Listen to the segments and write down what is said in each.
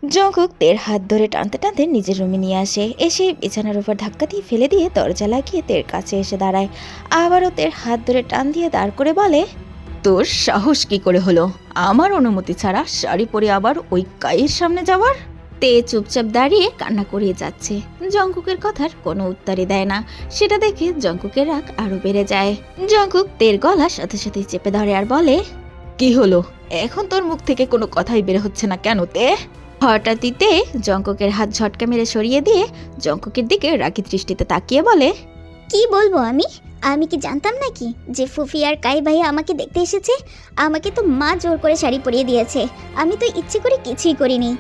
Jungkook তের হাত ধরে টানতে টানতে নিজের রুমে নিয়ে আসে। এসে বিছানার উপর ধাক্কা দিয়ে ফেলে দিয়ে দরজা লাগিয়ে তের কাছে এসে দাঁড়ায়। আবারও তের হাত ধরে টান দিয়ে দাঁড় করে বলে, তোর সাহস কি করে হলো আমার অনুমতি ছাড়া শাড়ি পরে আবার ওই কায়ের সামনে যাওয়ার? তে চুপচাপ দাঁড়িয়ে কান্না করিয়ে যাচ্ছে। জঙ্কুকের কথার কোনো উত্তরই দেয় না। সেটা দেখে জঙ্কুকের রাগ আরো বেড়ে যায়। জঙ্কুক তের গলা সাথে সাথে চেপে ধরে আর বলে, কি হলো? এখন তোর মুখ থেকে কোনো কথাই বের হচ্ছে না কেন তে? হঠাৎই তে জঙ্কুকের হাত ঝটকা মেরে সরিয়ে দিয়ে জঙ্কুকের দিকে রাগী দৃষ্টিতে তাকিয়ে বলে, কি বলবো আমি? আমি কি জানতাম নাকি যে ফুফি আর কাই ভাইয়া আমাকে দেখতে এসেছে? আমাকে তো মা জোর করে শাড়ি পরিয়ে দিয়েছে। আমি তো ইচ্ছে করে কিছুই করিনি।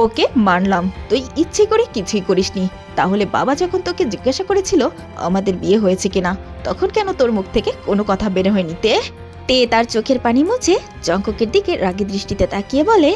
ওকে মানলাম তুই ইচ্ছে করে কিছুই করিসনি, তাহলে বাবা যখন তোকে জিজ্ঞাসা করেছিল আমাদের বিয়ে হয়েছে কিনা, তখন কেন তোর মুখ থেকে কোনো কথা বের হয়নি তে? তে তার চোখের পানি মুছে জঙ্কুকের দিকে রাগী দৃষ্টিতে তাকিয়ে বলে,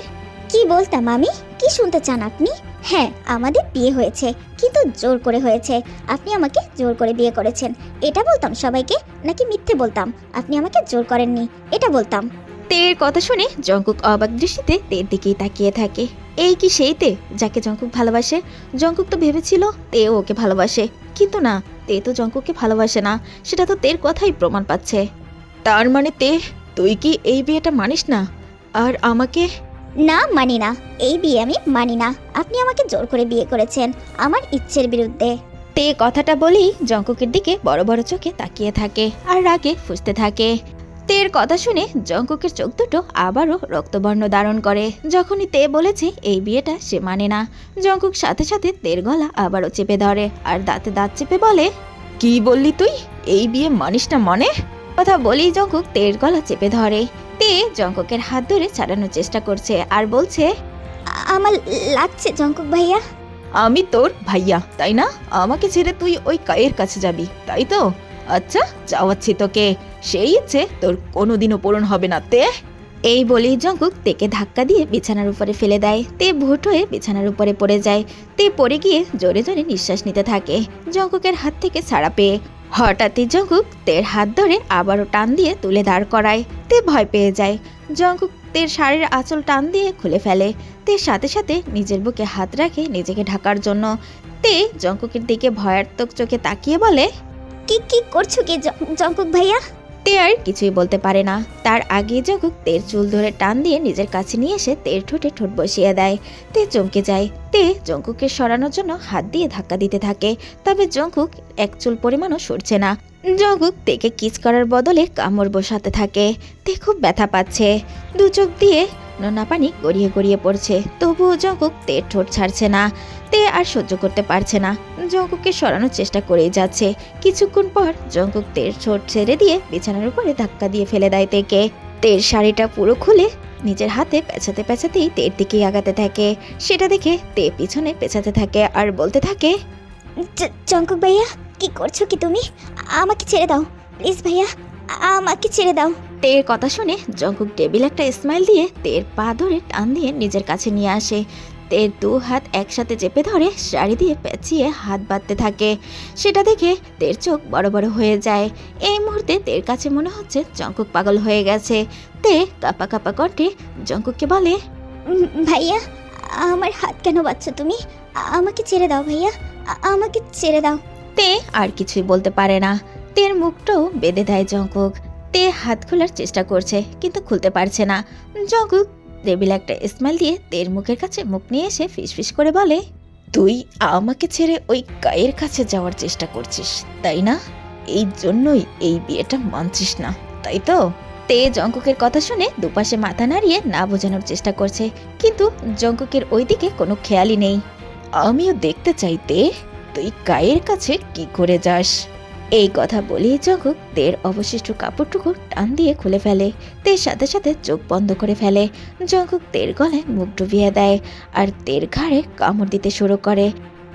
কি বলতাম আমি? কি শুনতে চান আপনি? হ্যাঁ, আমাদের বিয়ে হয়েছে, কিন্তু জোর করে হয়েছে। আপনি আমাকে জোর করে বিয়ে করেছেন, এটা বলতাম সবাইকে, নাকি মিথ্যে বলতাম আপনি আমাকে জোর করেননি, এটা বলতাম? তের কথা শুনে জঙ্কুক অবাক দৃষ্টিতে তের দিকেই তাকিয়ে থাকে। এই কি সেই তে যাকে জঙ্কুক ভালোবাসে? জঙ্কুক তো ভেবেছিল তে ওকে ভালোবাসে, কিন্তু না, তে তো জঙ্কুককে ভালোবাসে না। সেটা তো তের কথাই প্রমাণ পাচ্ছে। তার মানে তে তুই কি এই বিয়েটা মানিস না? আর আমাকে? না, মানি না। এই বিয়ে আমি মানি না। আপনি আমাকে জোর করে বিয়ে করেছেন আমার ইচ্ছের বিরুদ্ধে। তে কথাটা বলেই জঙ্কুকের দিকে বড় বড় চোখে তাকিয়ে থাকে আর রাগে ফুঁসতে থাকে। তের কথা শুনে জঙ্কুকের চোখ দুটো আবারও রক্তবর্ণ ধারণ করে। যখনই তে বলেছে এই বিয়েটা সে মানে না, জঙ্কুক সাথে সাথে তের গলা আবারও চেপে ধরে আর দাঁতে দাঁত চেপে বলে, কি বললি তুই? এই বিয়ে মানিস না মানে? কথা বলেই জঙ্কুক তের গলা চেপে ধরে। তে জঙ্কুকের হাত ধরে ছাড়ানোর চেষ্টা করছে আর বলছে, আমার লাগছে জঙ্কুক ভাইয়া। আমি তোর ভাইয়া তাই না? আমাকে ছেড়ে তুই ওই কায়ের কাছে যাবি তাই তো? আচ্ছা, যাওয়াচ্ছি তোকে। সেই ইচ্ছে তোর কোনোদিনও পূরণ হবে না তে। এই বলেই জঙ্কুক তেকে ধাক্কা দিয়ে বিছানার উপরে ফেলে দেয়। তে ভুট হয়ে বিছানার উপরে পড়ে যায়। তে পড়ে গিয়ে জোরে জোরে নিঃশ্বাস নিতে থাকে জঙ্কুকের হাত থেকে ছাড়া পেয়ে। হঠাৎই জঙ্কুক তের হাত ধরে আবারও টান দিয়ে তুলে দাঁড় করায়। তে ভয় পেয়ে যায়। জঙ্কুক তের শাড়ির আঁচল টান দিয়ে খুলে ফেলে। তে সাথে সাথে নিজের বুকে হাত রাখে নিজেকে ঢাকার জন্য। তে জঙ্কুকের দিকে ভয়ার্থক চোখে তাকিয়ে বলে, কি কি করছো কি জঙ্কুক ভাইয়া? তে আর কিছুই বলতে পারে না। তার আগে জঙ্কুক তের চুল ধরে টান দিয়ে নিজের কাছে নিয়ে এসে তের ঠোঁটে ঠোঁট বসিয়ে দেয়। তে চমকে যায়। তে জঙ্কুককে সরানোর জন্য হাত দিয়ে ধাক্কা দিতে থাকে, তবে জঙ্কুক এক চুল পরিমাণও সরছে না। জঙ্কুক তেকে কিস করার বদলে কামড় বসাতে থাকে। তে খুব ব্যথা পাচ্ছে। দু চোখ দিয়ে নোনা পানি গড়িয়ে গড়িয়ে পড়ছে, তবুও জঙ্কুক তের ঠোঁট ছাড়ছে না। তে আর সহ্য করতে পারছে না, জঙ্কুককে সরানোর চেষ্টা করেই যাচ্ছে। কিছুক্ষণ পর জঙ্কুক তের ঠোঁট ছেড়ে দিয়ে বিছানার উপরে ধাক্কা দিয়ে ফেলে দেয় তেকে। তের শাড়িটা পুরো খুলে নিজের হাতে পেঁচাতে পেঁচাতেই তের দিকেই আগাতে থাকে। সেটা দেখে তে পিছনে পেঁচাতে থাকে আর বলতে থাকে, জঙ্কুক ভাইয়া, কি করছো কি তুমি? আমাকে ছেড়ে দাও প্লিজ ভাইয়া, আমাকে ছেড়ে দাও। তের কথা শুনে জঙ্কুক টেবিল একটা স্মাইল দিয়ে তের পা ধরে টান দিয়ে নিজের কাছে নিয়ে আসে। তের দু হাত একসাথে চেপে ধরে শাড়ি দিয়ে পেঁচিয়ে হাত বাঁধতে থাকে। সেটা দেখে তের চোখ বড় বড় হয়ে যায়। এই মুহূর্তে তের কাছে মনে হচ্ছে জঙ্কুক পাগল হয়ে গেছে। তে কাঁপা কাঁপা কণ্ঠে জঙ্কুককে বলে, ভাইয়া, আমার হাত কেন বাঁধছো তুমি? আমাকে ছেড়ে দাও ভাইয়া, আমাকে ছেড়ে দাও। তে আর কিছুই বলতে পারে না। তের মুখটাও বেঁধে দেয় জঙ্কুক। তে হাত খোলার চেষ্টা করছে কিন্তু খুলতে পারছে না। জঙ্কুক টেবিলে একটা স্মাইল দিয়ে তের মুখের কাছে মুখ নিয়ে এসে ফিসফিস করে বলে, তুই আমাকে ছেড়ে ওই কায়ের কাছে যাওয়ার চেষ্টা করছিস তাই না? এই জন্যই এই বিয়েটা মানছিস না তাই তো? তে জঙ্কুকের কথা শুনে দুপাশে মাথা নাড়িয়ে না বোঝানোর চেষ্টা করছে, কিন্তু জঙ্কুকের ওইদিকে কোনো খেয়ালই নেই। আমিও দেখতে চাইতে তুই কায়ের কাছে কি করে যাস। এই কথা বলেই জঙ্কুক তের অবশিষ্ট কাপড়টুকু টান দিয়ে খুলে ফেলে। তের সাথে সাথে চোখ বন্ধ করে ফেলে। জঙ্কুক তের গলায় মুখ ডুবিয়ে দেয় আর তের ঘাড়ে কামড় দিতে শুরু করে।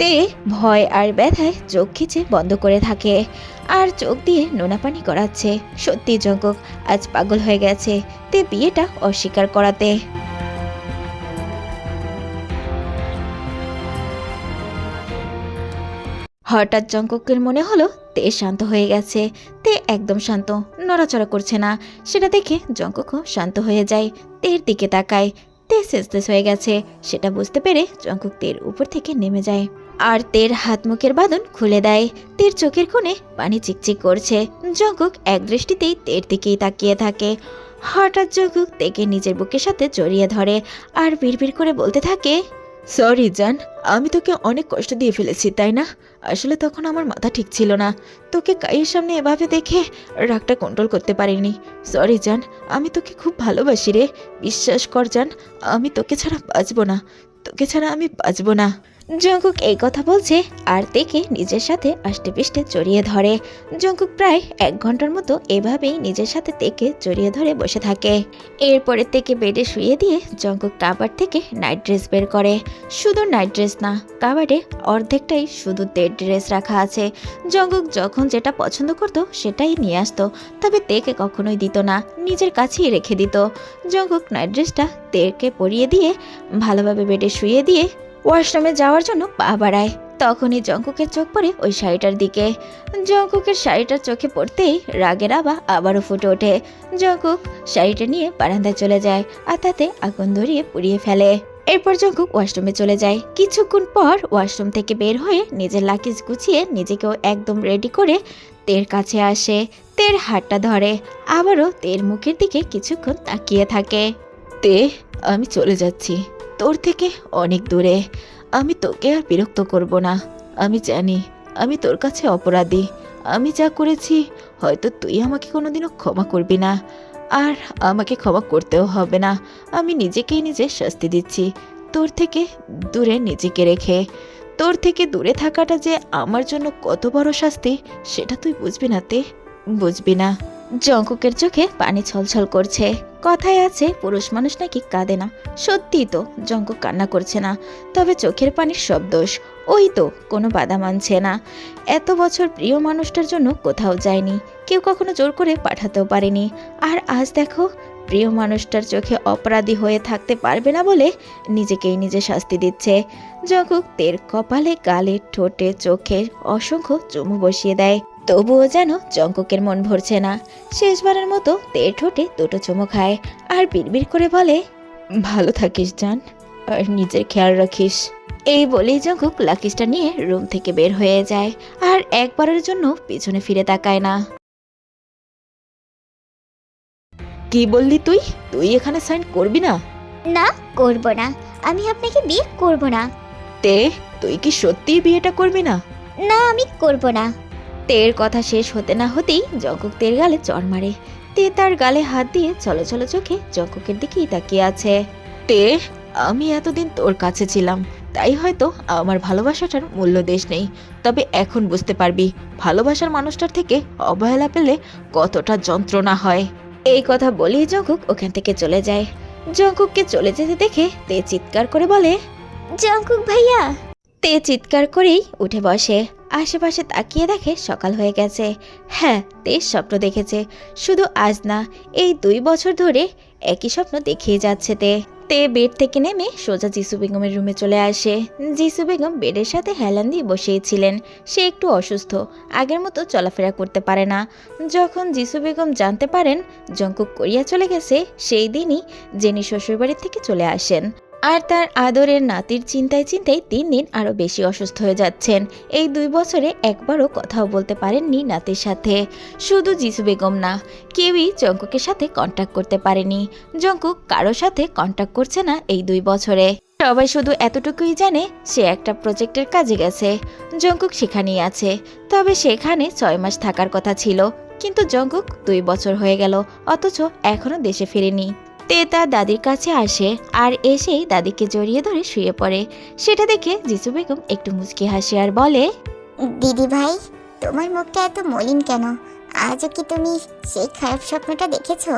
তে ভয় আর ব্যথায় চোখ খিচে বন্ধ করে থাকে আর চোখ দিয়ে নোনা পানি গড়াচ্ছে। সত্যি জঙ্কুক আজ পাগল হয়ে গেছে তে বিয়েটা অস্বীকার করাতে। হঠাৎ জঙ্কুকের মনে হলো তে শান্ত হয়ে গেছে। তে একদম শান্ত, নড়াচড়া করছে না। সেটা দেখে জঙ্কুকও শান্ত হয়ে যায়। তের দিকে তাকায়। তে সেন্সলেস হয়ে গেছে। সেটা বুঝতে পেরে জঙ্কুক তের উপর থেকে নেমে যায় আর তের হাত মুখের বাঁধন খুলে দেয়। তের চোখের কোণে পানি চিকচিক করছে। জঙ্কুক এক দৃষ্টিতেই তের দিকেই তাকিয়ে থাকে। হঠাৎ জঙ্কুক তেকে নিজের বুকের সাথে জড়িয়ে ধরে আর বিড়বিড় করে বলতে থাকে, সরি জান, আমি তোকে অনেক কষ্ট দিয়ে ফেলেছি তাই না? আসলে তখন আমার মাথা ঠিক ছিল না। তোকে কাইয়ের সামনে এভাবে দেখে রাগটা কন্ট্রোল করতে পারিনি। সরি জান, আমি তোকে খুব ভালোবাসি রে। বিশ্বাস কর জান, আমি তোকে ছাড়া বাঁচবো না, তোকে ছাড়া আমি বাঁচবো না। জঙ্কুক এই কথা বলছে আর তেকে নিজের সাথে আষ্টেপৃষ্টে জড়িয়ে ধরে। জঙ্কুক প্রায় 1 ঘন্টার মতো এভাবেই নিজের সাথে তেকে জড়িয়ে ধরে বসে থাকে। এরপরে তেকে বেডে শুয়ে দিয়ে জঙ্কুক কাবার্ড থেকে নাইট ড্রেস বের করে। শুধু নাইট ড্রেস না, কাবার্ডে অর্ধেকটাই শুধু তের ড্রেস রাখা আছে। জঙ্কুক যখন যেটা পছন্দ করতো সেটাই নিয়ে আসতো, তবে তেকে কখনোই দিত না, নিজের কাছেই রেখে দিত। জঙ্কুক নাইট ড্রেসটা তেকে পরিয়ে দিয়ে ভালোভাবে বেডে শুয়ে দিয়ে ওয়াশরুমে যাওয়ার জন্য পা বাড়ায়। তখনই জঙ্কুকের চোখ পড়ে ওই শাড়িটার দিকে। জঙ্কুকের শাড়িটার চোখে পড়তেই রাগের আবারও ফুটে ওঠে। জঙ্কুক শাড়িটা নিয়ে বারান্দায় চলে যায় আর তাতে আগুন ধরিয়ে পুড়িয়ে ফেলে। এরপর জঙ্কুক ওয়াশরুমে চলে যায়। কিছুক্ষণ পর ওয়াশরুম থেকে বের হয়ে নিজের লাগেজ গুছিয়ে নিজেকেও একদম রেডি করে তের কাছে আসে। তের হাতটা ধরে, আবারও তের মুখের দিকে কিছুক্ষণ তাকিয়ে থাকে। তে, আমি চলে যাচ্ছি তোর থেকে অনেক দূরে। আমি তোকে আর বিরক্ত করব না। আমি জানি আমি তোর কাছে অপরাধী। আমি যা করেছি হয়তো তুই আমাকে কোনোদিনও ক্ষমা করবি না, আর আমাকে ক্ষমা করতেও হবে না। আমি নিজেকেই নিজে শাস্তি দিচ্ছি, তোর থেকে দূরে নিজেকে রেখে। তোর থেকে দূরে থাকাটা যে আমার জন্য কত বড় শাস্তি সেটা তুই বুঝবি না তে, বুঝবি না। জঙ্কুকের চোখে পানি ছলছল করছে। কথায় আছে পুরুষ মানুষ নাকি কাঁদে না। সত্যিই তো জঙ্কুক কান্না করছে না, তবে চোখের পানির সব দোষ। ওই তো কোনো বাধা মানছে না। এত বছর প্রিয় মানুষটার জন্য কোথাও যায়নি, কেউ কখনো জোর করে পাঠাতেও পারেনি। আর আজ দেখো প্রিয় মানুষটার চোখে অপরাধী হয়ে থাকতে পারবে না বলে নিজেকেই নিজে শাস্তি দিচ্ছে। জঙ্কুক তের কপালে, গালে, ঠোঁটে, চোখে অসংখ্য চুমু বসিয়ে দেয়। তবুও যেন জঙ্কুকের মন ভরছে না। শেষবারের মতো তের ঠোঁটে 2টো চুমু খায় আর বিড়বিড় করে বলে, ভালো থাকিস জান, আর নিজের খেয়াল রাখিস। এই বলেই জঙ্কুক লাকিসটা নিয়ে রুম থেকে বের হয়ে যায় আর একবারের জন্য পিছনে ফিরে তাকায় না। কি বললি তুই? তুই এখানে সাইন করবি না? না, করব না। আমি আপনাকে বিয়ে করব না। তে, তুই কি সত্যিই বিয়েটা করবি না? না, আমি করব না। তের কথা শেষ হতে না হতেই জঙ্কুক তের গালে চড় মারে। তে তার গালে হাত দিয়ে চলো চলো চোখে জঙ্কুকের দিকেই তাকিয়ে আছে। তে, আমি এতদিন তোর কাছে ছিলাম, তাই হয়তো আমার ভালোবাসাটার মূল্য দেশ নেই, তবে এখন বুঝতে পারবি ভালোবাসার মানুষটার থেকে অবহেলা পেলে কতটা যন্ত্রণা হয়। এই কথা বলেই জঙ্কুক ওখান থেকে চলে যায়। জঙ্কুককে চলে যেতে দেখে তে চিৎকার করে বলে, জঙ্কুক ভাইয়া। তে চিৎকার করেই উঠে বসে। আশেপাশে তাকিয়ে দেখে সকাল হয়ে গেছে। হ্যাঁ, তে স্বপ্ন দেখেছে। শুধু আজ না, এই 2 বছর ধরে একই স্বপ্ন দেখিয়ে যাচ্ছে তে। তে বেড থেকে নেমে সোজা জিসু বেগমের রুমে চলে আসে। জিসু বেগম বেডের সাথে হেলান দিয়ে বসেই ছিলেন। সে একটু অসুস্থ, আগের মতো চলাফেরা করতে পারে না। যখন জিসু বেগম জানতে পারেন জঙ্কুক কোরিয়া চলে গেছে, সেই দিনই জেনি শ্বশুরবাড়ি থেকে চলে আসেন। আর তার আদরের নাতির চিন্তায় চিন্তায় দিন দিন আরো বেশি অসুস্থ হয়ে যাচ্ছেন। এই 2 বছরে একবারও কথাও বলতে পারেননি নাতির সাথে। শুধু জিসু বেগম না, কেউই জঙ্কুকের সাথে কন্ট্যাক্ট করতে পারেনি। জঙ্কুক কারো সাথে কন্ট্যাক্ট করছে না এই 2 বছরে। সবাই শুধু এতটুকুই জানে সে একটা প্রজেক্টের কাজে গেছে। জঙ্কুক সেখানেই আছে, তবে সেখানে 6 মাস থাকার কথা ছিল, কিন্তু জঙ্কুক 2 বছর হয়ে গেল, অথচ এখনো দেশে ফেরেনি। তে তার দাদির কাছে আসে আর এসেই দাদিকে জড়িয়ে ধরে শুয়ে পড়ে। সেটা দেখে জিসু বেগম একটু মুচকি হাসে আর বলে, দিদি ভাই, তোমার মুখটা এত মলিন কেন? আজও কি তুমি সেই খারাপ স্বপ্নটা দেখেছো?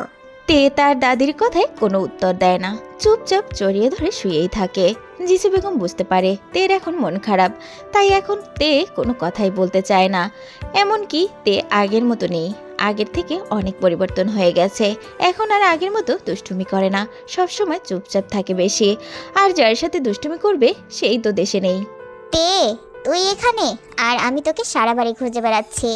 তে তার দাদির কথায় কোনো উত্তর দেয় না, চুপচাপ জড়িয়ে ধরে শুয়েই থাকে। জিসু বেগম বুঝতে পারে তের এখন মন খারাপ, তাই এখন তে কোনো কথাই বলতে চায় না। এমনকি তে আগের মতো নেই, আগের থেকে অনেক পরিবর্তন হয়ে গেছে। এখন আর আগের মতো দুষ্টুমি করে না, সবসময় চুপচাপ থাকে বেশি। আর যার সাথে দুষ্টুমি করবে সেই তো দেশে নেই। তে, তুই এখানে, আর আমি তোকে সারা বাড়ি খুঁজে বেড়াচ্ছি।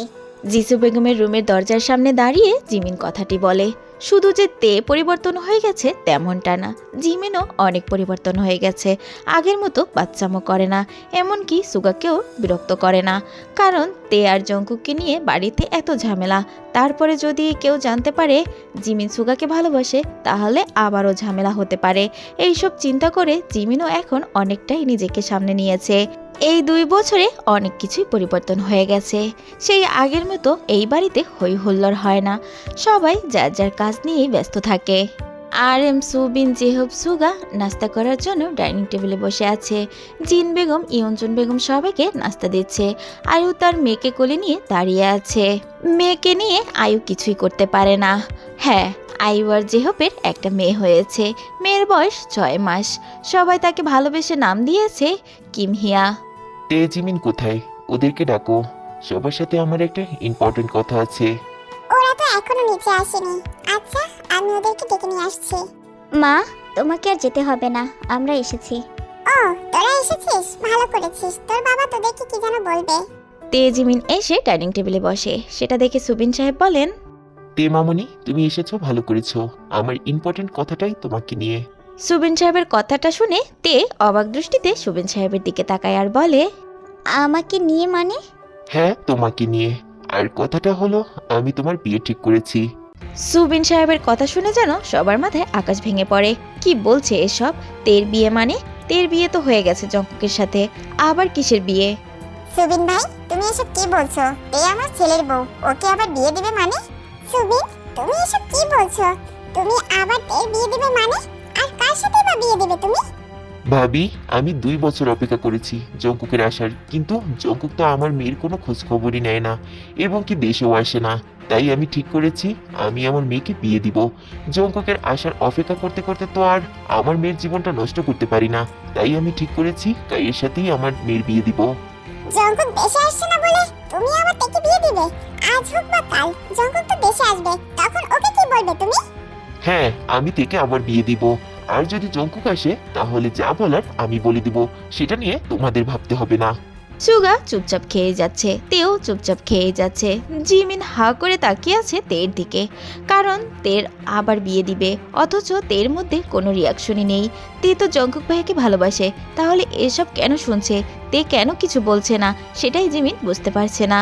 জিসু বেগমের রুমের দরজার সামনে দাঁড়িয়ে জিমিন কথাটি বলে। শুধু যে তে পরিবর্তন হয়ে গেছে তেমনটা না, জিমিনও অনেক পরিবর্তন হয়ে গেছে। আগের মতো বাচ্চামো করে না, এমনকি সুগাকেও বিরক্ত করে না। কারণ তে আর জঙ্কুককে নিয়ে বাড়িতে এত ঝামেলা, তারপরে যদি কেউ জানতে পারে জিমিন সুগাকে ভালোবাসে তাহলে আবারও ঝামেলা হতে পারে। এইসব চিন্তা করে জিমিনও এখন অনেকটাই নিজেকে সামনে নিয়েছে। এই 2 বছরে অনেক কিছুই পরিবর্তন হয়ে গেছে। সেই আগের মতো এই বাড়িতে হই হুল্লোড় হয় না, সবাই যার যার কাজ নিয়েই ব্যস্ত থাকে। আর এম সুবিন জেহব সুগা নাস্তা করার জন্য ডাইনিং টেবিলে বসে আছে। জিন বেগম ইয়ঞ্জুন বেগম সবাইকে নাস্তা দিচ্ছে। আয়ু তার মেয়েকে কোলে নিয়ে দাঁড়িয়ে আছে। মেয়েকে নিয়ে আয়ু কিছুই করতে পারে না। হ্যাঁ, আয়ু আর জেহবের একটা মেয়ে হয়েছে। মেয়ের বয়স 6 মাস। সবাই তাকে ভালোবেসে নাম দিয়েছে কিমহিয়া। তে জিমিন কোথায়? ওদেরকে ডাকো, সবার সাথে আমার একটা ইম্পর্টেন্ট কথা আছে। ওরা তো এখনো নিচে আসেনি। আচ্ছা, আমি ওদেরকে ডেকে নিয়ে আসছি। মা, তোমাকে আর যেতে হবে না, আমরা এসেছি। ও, তোরা এসেছিস, ভালো করেছিস। তোর বাবা তোদেরকে কি যেন বলবে। তে জিমিন এসে ডাইনিং টেবিলে বসে। সেটা দেখে সুবিন সাহেব বলেন, তে মামনি, তুমি এসেছো, ভালো করেছো। আমার ইম্পর্টেন্ট কথাটাই তোমাকে নিয়ে। সুবিন সাহেবের কথাটা শুনে তে অবাক দৃষ্টিতে সুবিন সাহেবের দিকে তাকায় আর বলে, আমাকে নিয়ে মানে? হ্যাঁ, তোমাকে নিয়ে। আর কথাটা হলো, আমি তোমার বিয়ে ঠিক করেছি। সুবিন সাহেবের কথা শুনে যেন সবার মাথায় আকাশ ভেঙে পড়ে। কি বলছে এসব? তের বিয়ে মানে? তের বিয়ে তো হয়ে গেছে জঙ্কুকের সাথে, আবার কিসের বিয়ে? সুবিন ভাই, তুমি এসব কি বলছো? এ আমার ছেলের বউ, ওকে আবার বিয়ে দিবে মানে? সুবিন, তুমি এসব কি বলছো? তুমি আবার এর বিয়ে দিবে মানে? আর কার সাথে বা বিয়ে দিবে তুমি? ভাবি, আমি 2 বছর অপেক্ষা করেছি জঙ্কুকের আসার, কিন্তু জঙ্কুক তো আমার মেয়ের কোনো খোঁজ খবরই নেয় না, এবং কি দেশেও আসে না। তাই আমি ঠিক করেছি আমি আমার মেয়েকে বিয়ে দিব। জঙ্কুকের আসার অপেক্ষা করতে করতে তো আর আমার মেয়ের জীবনটা নষ্ট করতে পারি না। তাই আমি ঠিক করেছি কাইয়ের সাথেই আমার মেয়ের বিয়ে দিব। জঙ্কুক দেশে আসছে না বলে তুমি আবার তাকে বিয়ে দিবে? আজ হোক বা কাল জঙ্কুক তো দেশে আসবে, তখন ওকে কি বলবে তুমি? হ্যাঁ, আমি থেকে আবার বিয়ে দিব। আর যদি জঙ্কুক আসে তাহলে যা বলার আমি বলে দিব, সেটা নিয়ে তোমাদের ভাবতে হবে না। সুগা চুপচাপ খেয়ে যাচ্ছে, তেও চুপচাপ খেয়ে যাচ্ছে। জিমিন হা করে তাকিয়ে আছে তের দিকে, কারণ তের আবার বিয়ে দিবে, অথচ তের মধ্যে কোনো রিয়াকশনই নেই। তে তো জঙ্কুক ভাইয়াকে ভালোবাসে, তাহলে এসব কেন শুনছে? তে কেন কিছু বলছে না, সেটাই জিমিন বুঝতে পারছে না।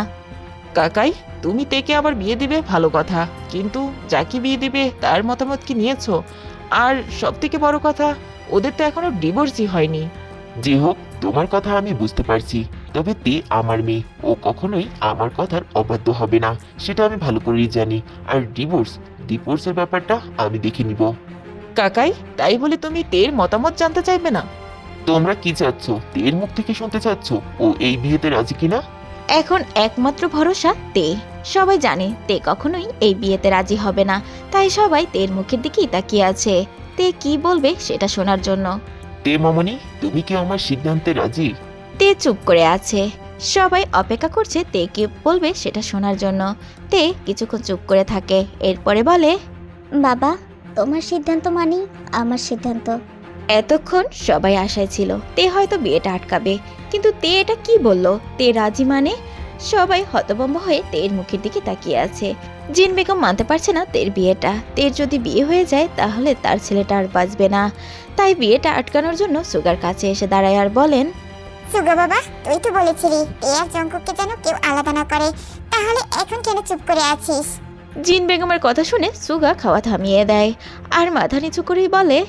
কাকাই, তুমি তেকে আবার বিয়ে দিবে ভালো কথা, কিন্তু যাকে বিয়ে দিবে তার মতামত কি নিয়েছো? আর সব থেকে বড় কথা, ওদের তো এখনো ডিভোর্সই হয়নি। যে হোক, তোমার কথা আমি বুঝতে পারছি, তবে তে আমার মেয়ে, ও কখনোই আমার কথার অবাধ্য হবে না, সেটা আমি ভালো করেই জানি। আর ডিভোর্সের ব্যাপারটা আমি দেখে নিব। কাকাই, তাই বলে তুমি তের মতামত জানতে চাইবে না? তোমরা কি চাচ্ছ? তের মুখ থেকে শুনতে চাচ্ছ ও এই বিয়েতে রাজি কিনা? এখন একমাত্র ভরসা তে। সবাই জানে তে কখনোই এই বিয়েতে রাজি হবে না, তাই সবাই তের মুখের দিকেই তাকিয়ে আছে তে কি বলবে সেটা শোনার জন্য। তে মামনি, তুমি কি আমার সিদ্ধান্তে রাজি? তে চুপ করে আছে। সবাই অপেক্ষা করছে তে কি বলবে সেটা শোনার জন্য। তে কিছুক্ষণ চুপ করে থাকে, এরপরে বলে, বাবা, তোমার সিদ্ধান্ত মানি আমার সিদ্ধান্ত। এতক্ষণ সবাই আশায় ছিল তে হয়তো বিয়েটা আটকাবে, কিন্তু তে এটা কি বলল? তে রাজি মানে? সবাই হতভম্ব হয়ে তের মুখের দিকে তাকিয়ে আছে। জিন বেগম মানতে পারছে না তের বিয়েটা। তের যদি বিয়ে হয়ে যায় তাহলে তার ছেলেটা আর বাঁচবে না। তাই বিয়েটা আটকানোর জন্য সুগার কাছে এসে দাঁড়ায় আর বলেন, সুগা বাবা, তুই তো বলেছিলি তে আর জঙ্কুককে যেন কেউ আলাদা না করে, তাহলে এখন কেন চুপ করে আছিস? জিন বেগমের কথা শুনে সুগা খাওয়া থামিয়ে দেয় আর মাথা নিচু করেই বলে,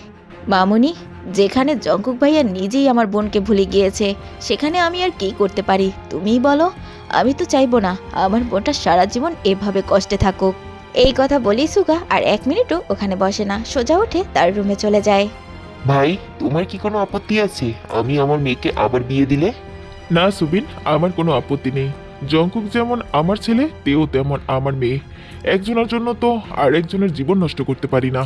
মামুনি, যেখানে জঙ্কুক ভাইয়া নিজেই আমার বোনকে ভুলে গিয়েছে, সেখানে আমি আর কি করতে পারি তুমিই বলো। আমি তো চাইবো না আমার বোনটা সারা জীবন এভাবে কষ্টে থাকুক। এই কথা বলেই সুগা আর 1 মিনিটও ওখানে বসে না, সোজা উঠে তার রুমে চলে যায়। ভাই, তোমার কি কোনো আপত্তি আছে আমি আমার মেয়েকে আবার বিয়ে দিলে? না সুবিন, আমার কোনো আপত্তি নেই। জঙ্কুক যেমন আমার ছেলে, তেও তেমন আমার মেয়ে। একজনের জন্য তো আর একজনের জীবন নষ্ট করতে পারি না।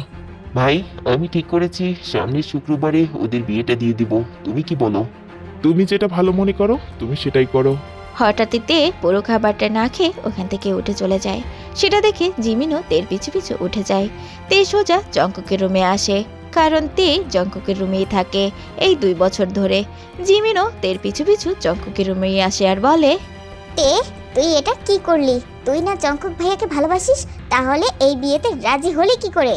ভাই, আমি ঠিক করেছি সামনের শুক্রবারে ওদের বিয়েটা দিয়ে দিব, তুমি কি বলো? তুমি যেটা ভালো মনে করো তুমি সেটাই করো। হঠাৎই তে পুরো খাবারটা না খেয়ে ওখান থেকে উঠে চলে যায়। সেটা দেখে জিমিনও তের পিছু পিছু উঠে যায়। তে সোজা জঙ্কুকের রুমে আসে, কারণ তে জঙ্কুকের রুমেই থাকে এই 2 বছর ধরে। জিমিনও তের পিছু পিছু জঙ্কুকের রুমেই আসে আর বলে, তে, তুই এটা কি করলি? তুই না জঙ্কুক ভাইয়াকে ভালোবাসিস, তাহলে এই বিয়েতে রাজি হলি কি করে?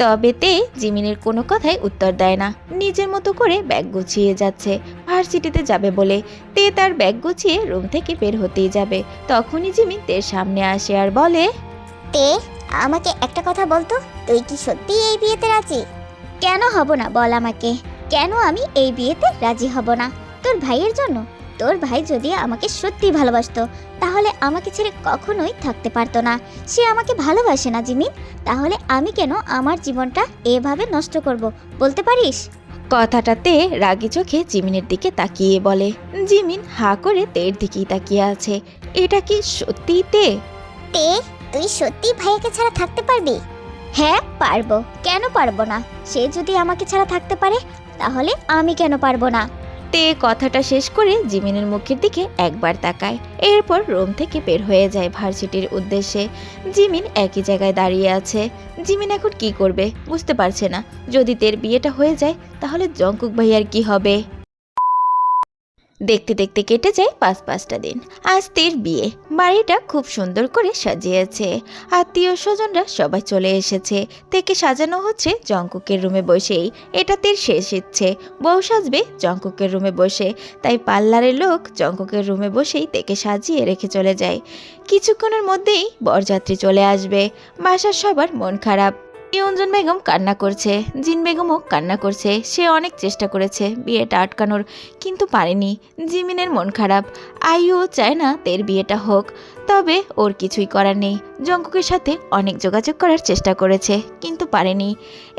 তবে তে জিমিনের কোনো কথাই উত্তর দেয় না, নিজের মতো করে ব্যাগ গুছিয়ে যাচ্ছে ভার্সিটিতে যাবে বলে। তে তার ব্যাগ গুছিয়ে রুম থেকে বের হতেই যাবে, তখনই জিমিন তের সামনে আসে আর বলে, তে, আমাকে একটা কথা বলতো, তুই কি সত্যি এই বিয়েতে রাজি? কেন হব না বল আমাকে, কেন আমি এই বিয়েতে রাজি হব না? তোর ভাইয়ের জন্য। তোর ভাই যদি আমাকে সত্যি ভালোবাসতো তাহলে আমাকে ছেড়ে কখনোই থাকতে পারতো না। সে আমাকে ভালোবাসে না জিমিন, তাহলে আমি কেন আমার জীবনটা এভাবে নষ্ট করব বলতে পারিস? কথাটাতে রাগী চোখে জিমিনের দিকে তাকিয়ে বলে। জিমিন হা করে তের দিকেই তাকিয়ে আছে। এটা কি সত্যি তে? তে, তুই সত্যি ভাইয়াকে ছাড়া থাকতে পারবি? হ্যাঁ পারবো, কেন পারবো না? সে যদি আমাকে ছাড়া থাকতে পারে তাহলে আমি কেন পারবো না? তে কথাটা শেষ করে জিমিনের মুখের দিকে একবার তাকায়, এরপর রুম থেকে বের হয়ে যায় ভার্সিটির উদ্দেশ্যে। জিমিন একই জায়গায় দাঁড়িয়ে আছে। জিমিন এখন কি করবে বুঝতে পারছে না। যদি তের বিয়েটা হয়ে যায় তাহলে জঙ্কুক ভাইয়ার কি হবে? দেখতে দেখতে কেটে যায় 5-5টা দিন। আজ তের বিয়ে। বাড়িটা খুব সুন্দর করে সাজিয়েছে, আত্মীয় স্বজনরা সবাই চলে এসেছে। তেকে সাজানো হচ্ছে জঙ্কুকের রুমে বসেই। এটা তের শেষ ইচ্ছে, বউ সাজবে জঙ্কুকের রুমে বসে। তাই পার্লারের লোক জঙ্কুকের রুমে বসেই তেকে সাজিয়ে রেখে চলে যায়। কিছুক্ষণের মধ্যেই বরযাত্রী চলে আসবে। বাসার সবার মন খারাপ। ইয়ঞ্জন বেগম কান্না করছে, জিন বেগমও কান্না করছে। সে অনেক চেষ্টা করেছে বিয়েটা আটকানোর, কিন্তু পারেনি। জিমিনের মন খারাপ। আইও চায় না তের বিয়েটা হোক, তবে ওর কিছুই করার নেই। জঙ্কুকের সাথে অনেক যোগাযোগ করার চেষ্টা করেছে, কিন্তু পারেনি।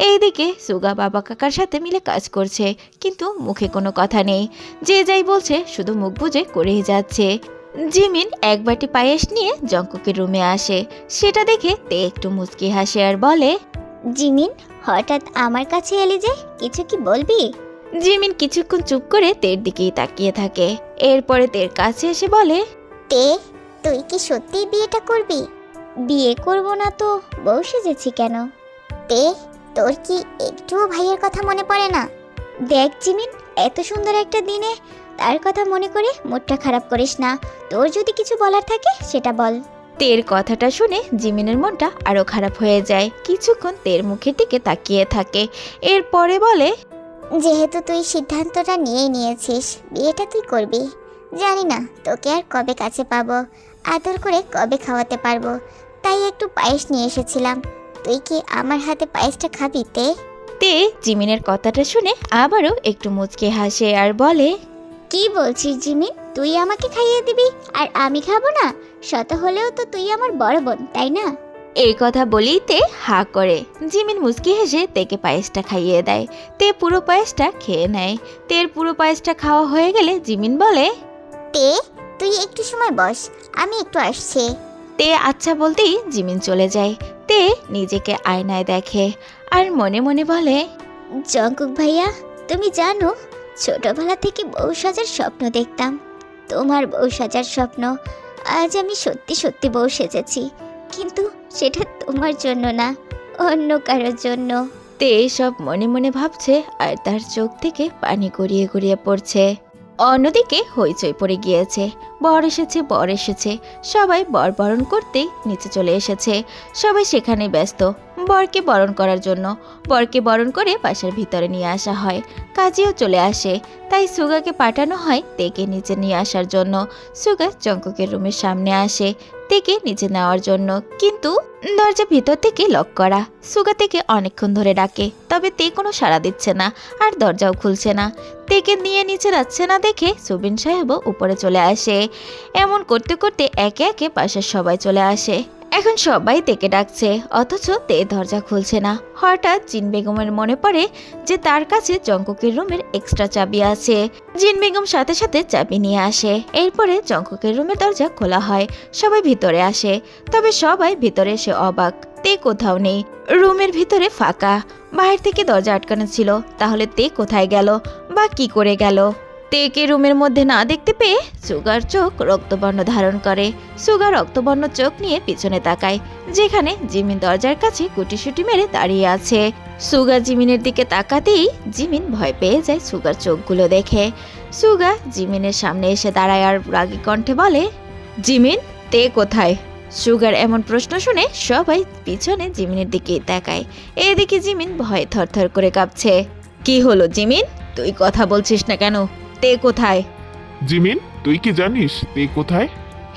এইদিকে সুগা বাবা কাকার সাথে মিলে কাজ করছে, কিন্তু মুখে কোনো কথা নেই। যে যাই বলছে শুধু মুখ বুজে করেই যাচ্ছে। জিমিন এক বাটি পায়েস নিয়ে জঙ্কুকের রুমে আসে। সেটা দেখে তে একটু মুচকি হাসে আর বলে, জিমিন, হঠাৎ আমার কাছে এলি যে, কিছু কি বলবি? জিমিন কিছুক্ষণ চুপ করে তের দিকেই তাকিয়ে থাকে। এরপরে তের কাছে এসে বলে, তে, তুই কি সত্যি বিয়েটা করবি? বিয়ে করব না তো বউ সেজেছি কেন? তে, তোর কি একটুও ভাইয়ের কথা মনে পড়ে না? দেখ জিমিন, এত সুন্দর একটা দিনে তার কথা মনে করে মুডটা খারাপ করিস না। তোর যদি কিছু বলার থাকে সেটা বল। তের কথাটা শুনে জিমিনের মনটা আরো খারাপ হয়ে যায়। কিছুক্ষণ তের মুখের দিকে তাকিয়ে থাকে, এরপরে বলে, যেহেতু তুই সিদ্ধান্তটা নিয়েই নিয়েছিস, বিয়েটা তুই করবি, জানি না তোকে আর কবে কাছে পাবো, আদর করে কবে খাওয়াতে পারবো, তাই একটু পায়েস নিয়ে এসেছিলাম। তুই কি আমার হাতে পায়েসটা খাবি তে? তে জিমিনের কথাটা শুনে আবারও একটু মুচকে হাসে আর বলে, কি বলছিস জিমিন, তুই আমাকে খাইয়ে দিবি আর আমি খাবো না? শত হলেও তো তুই আমার বড় বোন, তাই না? এই কথা বলেই তে হা করে। জিমিন মুচকি হেসে তেকে পায়েসটা খাইয়ে দেয়। তে পুরো পায়েসটা খেয়ে নেয়। তের পুরো পায়েসটা খাওয়া হয়ে গেলে জিমিন বলে, তে, তুই একটু সময় বস, আমি একটু আসছি। তে আচ্ছা বলতেই জিমিন চলে যায়। তে নিজেকে আয়নায় দেখে আর মনে মনে বলে, জঙ্কুক ভাইয়া, তুমি জানো ছোটবেলা থেকে বউ সাজার স্বপ্ন দেখতাম। তোমার বউ সাজার স্বপ্ন আজ আমি সত্যি সত্যি বউ সেজেছি, কিন্তু সেটা তোমার জন্য না, অন্য কারোর জন্য। তে সব মনে মনে ভাবছে আর তার চোখ থেকে পানি গড়িয়ে গড়িয়ে পড়ছে। অন্যদিকে হইচই পড়ে গিয়েছে। বর এসেছে, বর এসেছে। সবাই বর বরণ করতেই নিচে চলে এসেছে। সবাই সেখানে ব্যস্ত বরকে বরণ করার জন্য। বরকে বরণ করে বাসার ভিতরে নিয়ে আসা হয়। কাজীও চলে আসে, তাই সুগাকে পাঠানো হয় তেকে নিচে নিয়ে আসার জন্য। সুগা জঙ্কুকের রুমের সামনে আসে তেকে নিচে নেওয়ার জন্য, কিন্তু দরজা ভিতর থেকে লক করা। সুগা থেকে অনেকক্ষণ ধরে ডাকে, তবে তে কোনো সাড়া দিচ্ছে না আর দরজাও খুলছে না। তেকে নিয়ে নিচে যাচ্ছে না দেখে সুবিন সাহেবও উপরে চলে আসে। এমন করতে করতে একে একে পাশের সবাই চলে আসে। এখন সবাই তেকে ডাকছে, অথচ তে দরজা খুলছে না। হঠাৎ জিন বেগমের মনে পড়ে যে তার কাছে জঙ্কুকের রুমের এক্সট্রা চাবি আছে। জিন বেগম সাথে সাথে চাবি নিয়ে আসে। এরপরে জঙ্কুকের রুমের দরজা খোলা হয়, সবাই ভিতরে আসে। তবে সবাই ভিতরে এসে অবাক, তে কোথাও নেই। রুমের ভিতরে ফাঁকা, বাইরে থেকে দরজা আটকানো ছিল। তাহলে তে কোথায় গেল বা কি করে গেল? তেকে রুমের মধ্যে না দেখতে পেয়ে সুগার চোখ রক্তবর্ণ ধারণ করে। সুগার রক্তবর্ণ চোখ নিয়ে পিছনে তাকায়, যেখানে জিমিন দরজার কাছে গুটিসুটি মেরে দাঁড়িয়ে আছে। সুগা জিমিনের দিকে তাকাতেই জিমিন ভয় পেয়ে যায় সুগার চোখগুলো দেখে। সুগা জিমিনের সামনে এসে দাঁড়ায় আর রাগী কণ্ঠে বলে, জিমিন তে কোথায়? সুগার এমন প্রশ্ন শুনে সবাই পিছনে জিমিনের দিকে তাকায়। এদিকে জিমিন ভয়ে থরথর করে কাঁপছে। কি হলো জিমিন, তুই কথা বলছিস না কেন? তে কোথায়? জিমিন, তুই কি জানিস তে কোথায়?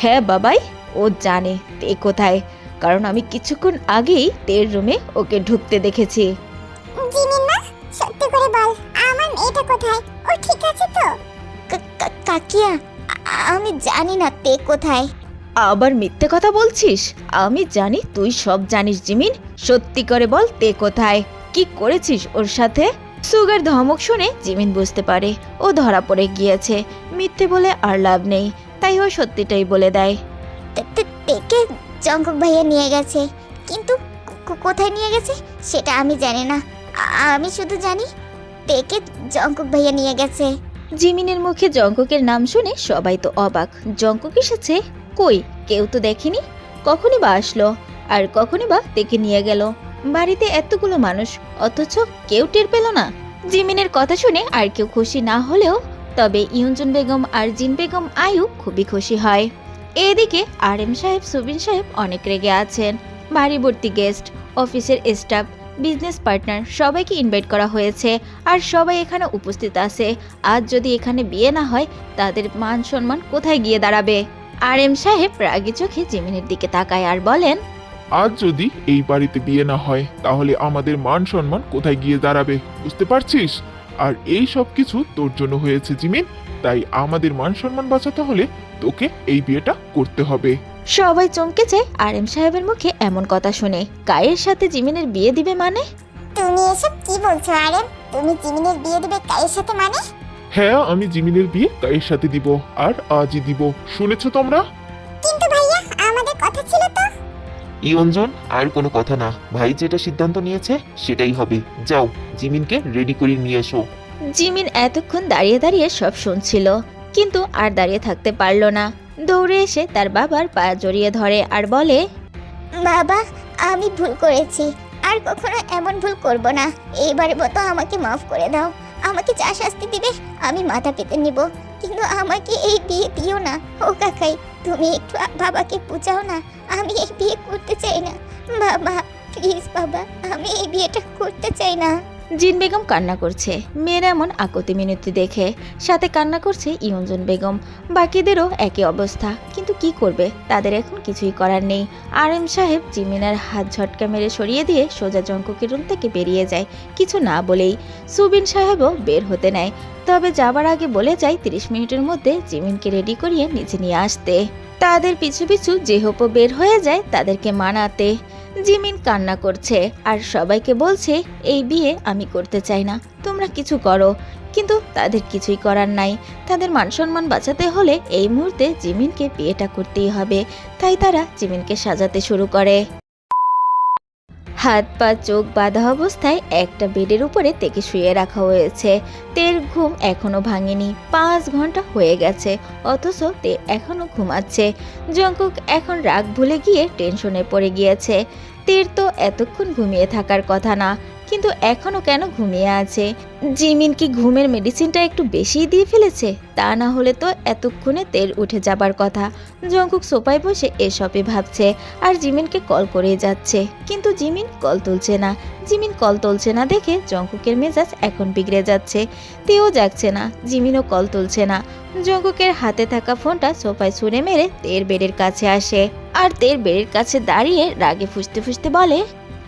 হ্যাঁ বাবাই, ও জানে তে কোথায়, কারণ আমি কিছুক্ষণ আগেই তের রুমে ওকে ঢুকতে দেখেছি। জিমিন মা, সত্যি করে বল, আমার মেয়েটা কোথায়? ও ঠিক আছে তো? কাকিয়া, আমি জানি না তে কোথায়। আবার মিথ্যে কথা বলছিস? আমি জানি তুই সব জানিস জিমিন। সত্যি করে বল, তে কোথায়? কি করেছিস ওর সাথে? সুগার ধমক শুনে জিমিন বুঝতে পারে ও ধরা পড়ে গিয়েছে। মিথ্যে বলে আর লাভ নেই, তাই ও সত্যিটাই বলে দেয়। তেকে জঙ্কুক ভাইয়া নিয়ে গেছে, কিন্তু কোথায় নিয়ে গেছে সেটা আমি জানি না। আমি শুধু জানি তেকে জঙ্কুক ভাইয়া নিয়ে গেছে। জিমিনের মুখে জঙ্কুকের নাম শুনে সবাই তো অবাক। জঙ্কুক এসেছে? কই, কেউ তো দেখেনি। কখনই বা আসলো, আর কখনই বা তেকে নিয়ে গেল? বাড়িতে এতগুলো মানুষ, অথচ কেউ টের পেল না। জিমিনের কথা শুনে আর কেউ খুশি না হলেও তবে ইয়ুনজুন বেগম আর জিন বেগম আয়ু খুবই খুশি হয়। এদিকে আরএম সাহেব, সুবিন সাহেব অনেক রেগে আছেন। বাড়ি ভর্তি গেস্ট, অফিসের স্টাফ, বিজনেস পার্টনার সবাইকে ইনভাইট করা হয়েছে, আর সবাই এখানে উপস্থিত আছে। আজ যদি এখানে বিয়ে না হয়, তাদের মান সম্মান কোথায় গিয়ে দাঁড়াবে? আরএম সাহেব রাগী চোখে জিমিনের দিকে তাকায় আর বলেন, আজ যদি এই বাড়িতে বিয়ে না হয় তাহলে আমাদের মান সম্মান কোথায় গিয়ে দাঁড়াবে, বুঝতে পারছিস? আর এই সব কিছু তোর জন্য হয়েছে জিমিন, তাই আমাদের মান সম্মান বাঁচাতে হলে তোকে এই বিয়েটা করতে হবে। সবাই চমকে যায় আরএম সাহেবের মুখে এমন কথা শুনে। কায়ের সাথে জিমিনের বিয়ে দিবে মানে? তুমি এসব কি বলছো আরে? তুমি জিমিনের বিয়ে দিবে কায়ের সাথে মানে? হ্যাঁ, আমি জিমিনের বিয়ে কায়ের সাথে দিব, আর আজই দিব। শুনেছো তোমরা? কিন্তু ভাইয়া, আমাদের কথা ছিল তো। ইয়ঞ্জন, আর কোনো কথা না, ভাই যেটা সিদ্ধান্ত নিয়েছে সেটাই হবে। যাও, জিমিনকে রেডি করে নিয়ে এসো। জিমিন এতক্ষণ দাঁড়িয়ে দাঁড়িয়ে সব শুনছিল, কিন্তু আর দাঁড়িয়ে থাকতে পারল না। দৌড়ে এসে তার বাবার পা জড়িয়ে ধরে আর বলে, বাবা, আমি ভুল করেছি, আর কখনো এমন ভুল করব না। এইবারের মতো আমাকে মাফ করে দাও। আমাকে যা শাস্তি দিবে আমি মাথা পেতে নিব, কিন্তু আমাকে এই বিয়ে দিও না। ও কাকাই, তুমি একটু বাবাকে বুঝাও না, আমি এই বিয়ে করতে চাই না। বাবা প্লিজ বাবা, আমি এই বিয়েটা করতে চাই না। জিন বেগম কান্না করছে মেয়ের এমন আকুতি মিনতি দেখে। সাথে কান্না করছে ইয়ঞ্জন বেগম। বাকিদেরও একই অবস্থা, কিন্তু কি করবে, তাদের এখন কিছুই করার নেই। আরএম সাহেব জিমিনের হাত ঝটকা মেরে সরিয়ে দিয়ে সোজা জঙ্কুকের রুম থেকে বেরিয়ে যায়, কিছু না বলেই। সুবিন সাহেবও বের হতে নেয়, তবে যাবার আগে বলে যায় 30 মিনিটের মধ্যে জিমিনকে রেডি করিয়ে নিচে নিয়ে আসতে। তাদের পিছু পিছু জেহপো বের হয়ে যায় তাদেরকে মানাতে। জিমিন কান্না করছে আর সবাইকে বলছে, এই বিয়ে আমি করতে চাই না, তোমরা কিছু করো। কিন্তু তাদের কিছুই করার নাই। তাদের মান সম্মান বাঁচাতে হলে এই মুহূর্তে জিমিনকে বিয়েটা করতেই হবে। তাই তারা জিমিনকে সাজাতে শুরু করে। হাত পা চোখ বাঁধা অবস্থায় একটা বেডের উপরে তেকে শুয়ে রাখা হয়েছে। তের ঘুম এখনো ভাঙেনি, 5 ঘন্টা হয়ে গেছে, অথচ তে এখনো ঘুমাচ্ছে। জঙ্কুক এখন রাগ ভুলে গিয়ে টেনশনে পড়ে গিয়েছে। তের তো এতক্ষণ ঘুমিয়ে থাকার কথা না, কিন্তু এখনো কেন ঘুমিয়ে আছে? জিমিন কি ঘুমের মেডিসিনটা একটু বেশিই দিয়ে ফেলেছে? তা না হলে তো এতক্ষণে তের উঠে যাবার কথা। জঙ্কুক সোফায় বসে এসবই ভাবছে আর জিমিনকে কল করে যাচ্ছে, কিন্তু জিমিন কল তুলছে না। জিমিন কল তুলছে না দেখে জঙ্কুকের মেজাজ এখন বিগড়ে যাচ্ছে। তেও যাচ্ছে না, জিমিনও কল তুলছে না। জঙ্কুকের হাতে থাকা ফোনটা সোফায় ছুঁড়ে মেরে তের বেডের কাছে আসে, আর তের বেডের কাছে দাঁড়িয়ে রাগে ফুঁসতে ফুঁসতে বলে,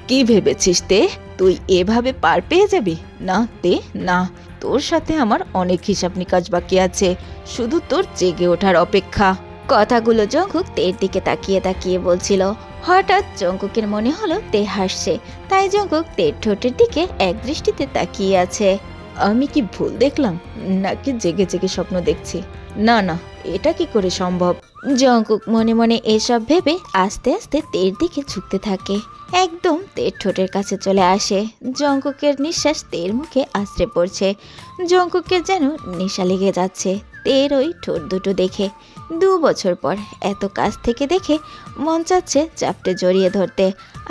কি ভেবেছিস তে, তুই এভাবে পার পেয়ে যাবি? না তে না, তোর সাথে আমার অনেক হিসাব নিকাশ বাকি আছে, শুধু তোর জেগে ওঠার অপেক্ষা। কথাগুলো জঙ্কুক তের দিকে তাকিয়ে তাকিয়ে বলছিল। হঠাৎ জঙ্কুকের মনে হলো তে হাসছে, তাই জঙ্কুক তের ঠোঁটের দিকে এক দৃষ্টিতে তাকিয়ে আছে। আমি কি ভুল দেখলাম, নাকি জেগে জেগে স্বপ্ন দেখছি? না না, এটা কি করে সম্ভব? জঙ্কুক মনে মনে এসব ভেবে আস্তে আস্তে তের দিকে ঝুঁকতে থাকে। একদম তের ঠোঁটের কাছে চলে আসে। জঙ্কুকের নিঃশ্বাস তের মুখে আশ্রে পড়ছে। জঙ্কুকের যেন নেশা লেগে যাচ্ছে তের ওই ঠোঁট দুটো দেখে। 2 বছর পর এত কাছ থেকে দেখে মন চাচ্ছে চাপটে জড়িয়ে ধরতে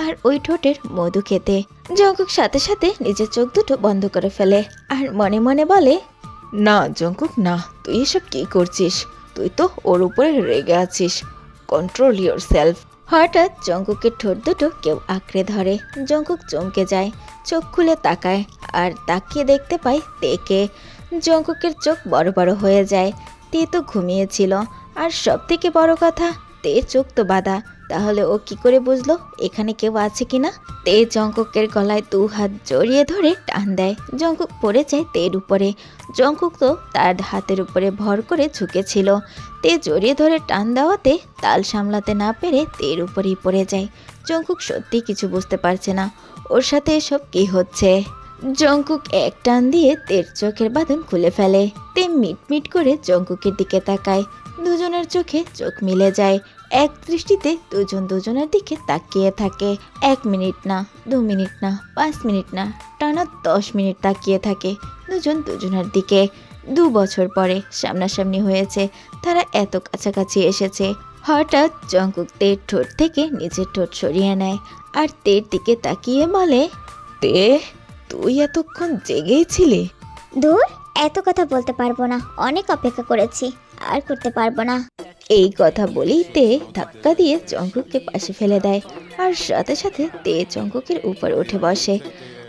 আর ওই ঠোঁটের মধু খেতে। জঙ্কুক সাথে সাথে নিজের চোখ দুটো বন্ধ করে ফেলে আর মনে মনে বলে, না জঙ্কুক না, তুই এসব কি করছিস? তুই তো ওর উপরে রেগে আছিস। Control your self. হঠাৎ জঙ্কুকের ঠোঁট দুটো কেউ আঁকড়ে ধরে। জঙ্কুক চমকে যায়, চোখ খুলে তাকায় আর তাকিয়ে দেখতে পায় তেকে। জঙ্কুকের চোখ বড় বড় হয়ে যায়। তে তো ঘুমিয়েছিল, আর সব থেকে বড় কথা তের চোখ তো বাঁধা। তাহলে ও কি করে বুঝলো এখানে কেউ আছে কিনা? তে জঙ্কুকের গলায় 2 হাত জড়িয়ে ধরে টান দেয়। জঙ্কুক পড়ে যায় তের উপরে। জঙ্কুক তো তার হাতের উপরে ভর করে ঝুঁকেছিল। তে জড়িয়ে ধরে টান দেওয়াতে তাল সামলাতে না পেরে তের উপরেই পড়ে যায়। জঙ্কুক সত্যি কিছু বুঝতে পারছে না ওর সাথে এসব কি হচ্ছে। জঙ্কুক এক টান দিয়ে তের চোখের বাঁধন খুলে ফেলে। তে মিটমিট করে জঙ্কুকের দিকে তাকায়। দুজনের চোখে চোখ মিলে যায়। এক দৃষ্টিতে দুজন দুজনের দিকে তাকিয়ে থাকে। 1 মিনিট না, 2 মিনিট না, 5 মিনিট না, টানা 10 মিনিট তাকিয়ে থাকে দুজন দুজনের দিকে। 2 বছর পরে সামনাসামনি হয়েছে, তারা এত কাছাকাছি এসেছে। হঠাৎ জঙ্কুক তের ঠোঁট থেকে নিজের ঠোঁট সরিয়ে নেয় আর তের দিকে তাকিয়ে বলে, তে, তুই এতক্ষণ জেগেই ছিলি? দূর, এত কথা বলতে পারবো না, অনেক অপেক্ষা করেছি, আর করতে পারবো না। এই কথা বলেই তে ধাক্কা দিয়ে জঙ্কুককে পাশে ফেলে দেয় আর সাথে সাথে তে জঙ্কুকের উপর উঠে বসে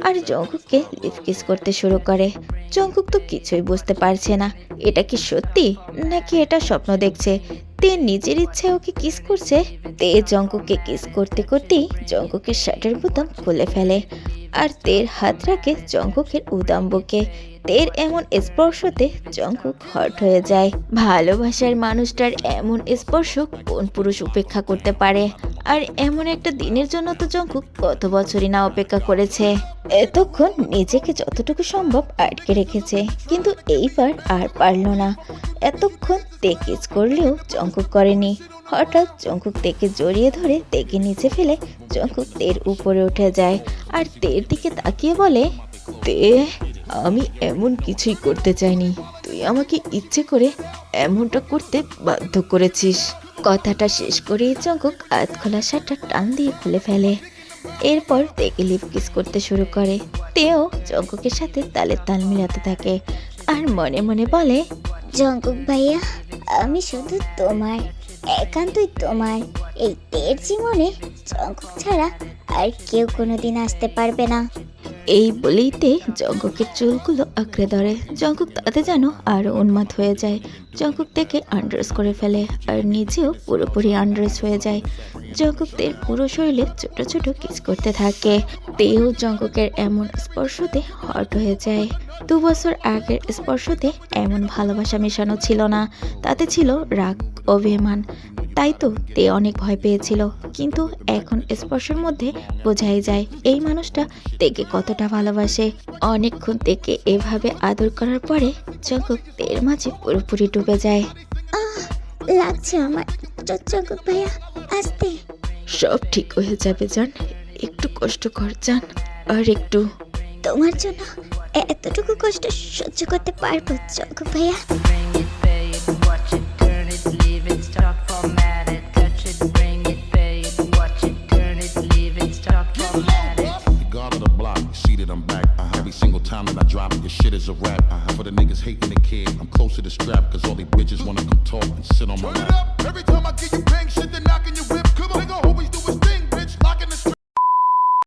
আর জঙ্কুককে লিপ কিস করতে শুরু করে। জঙ্কুক তো কিছুই বুঝতে পারছে না এটা কি সত্যি নাকি এটা স্বপ্ন দেখছে। তে নিজের ইচ্ছায় ওকে কিস করছে। তে জঙ্কুককে কিস করতে করতেই জঙ্কুকের শার্টের বোতাম খুলে ফেলে আর তের হাত রাখে জঙ্কুকের উদাম বুকে। তের এমন স্পর্শতে জঙ্কুক হট হয়ে যায়। ভালোবাসার মানুষটার এমন স্পর্শ কোন পুরুষ উপেক্ষা করতে পারে? আর এমন একটা দিনের জন্য তো জঙ্কুক কত বছরই না অপেক্ষা করেছে। এতক্ষণ নিজেকে যতটুকু সম্ভব আটকে রেখেছে, কিন্তু এইবার আর পারল না। এতক্ষণ তে কিস করলেও জঙ্কুক করেনি। হঠাৎ জঙ্কুক তেকে জড়িয়ে ধরে তেকে নিচে ফেলে জঙ্কুক তের উপরে উঠে যায় আর তের দিকে তাকিয়ে বলে, তে, আমি এমন কিছুই করতে চাইনি, তুই আমাকে ইচ্ছে করে এমনটা করতে বাধ্য করেছিস। কথাটা শেষ করেই জঙ্কুক হাত খোলা শার্টটা টান দিয়ে খুলে ফেলে। এরপর তেকে লিপ কিস করতে শুরু করে। তেও জঙ্কুকের সাথে তালে তাল মিলাতে থাকে আর মনে মনে বলে, জঙ্কুক ভাইয়া, আমি শুধু তোমার, একান্তই তোমার। এই তের জীবনে জঙ্কুক ছাড়া আর কেউ কোনোদিন আসতে পারবে না। এই বলেই তে জঙ্কুকের চুলগুলো আঁকড়ে ধরে। জঙ্কুক তাতে যেন আরো উন্মাদ হয়ে যায়। জঙ্কুক তেকে আন্ড্রেস করে ফেলে আর নিজেও পুরোপুরি আন্ড্রেস হয়ে যায়। জঙ্কুক তের পুরো শরীরে ছোট ছোট কিস করতে থাকে। তেও জঙ্কুকের এমন স্পর্শতে হট হয়ে যায়। 2 বছর আগের স্পর্শতে এমন ভালোবাসা মেশানো ছিল না, তাতে ছিল রাগ, অভিমান। তাই তো তে অনেক ভয় পেয়েছিল, কিন্তু এখন স্পর্শের মধ্যে বোঝাই যায় এই মানুষটা তেকে কতটা ভালোবাসে। অনেকক্ষণ তেকে এভাবে আদর করার পরে জঙ্কুক তের মাঝে পুরোপুরি ডুবে যায়। লাগছে আমার। জঙ্কুক ভাইয়া, আসতে। সব ঠিক হয়ে যাবে জান, একটু কষ্ট কর জান, আর একটু। তোমার জন্য এতটুকু কষ্ট সহ্য করতে পারবো জঙ্কুক ভাইয়া। Bring it, pay it, watch it, turn it, leave it, start format it, touch it, bring it, pay it, watch it, turn it, leave it, start format it. The god of the block, you see that I'm back. Every single time that I drop, your shit is a rap. For the niggas hating the kid, I'm close to the strap, cause all these bitches wanna come talk and sit on my lap. Every time I get you bang shit, they're knocking your whip. Come on, nigga, always do his thing, bitch, locking the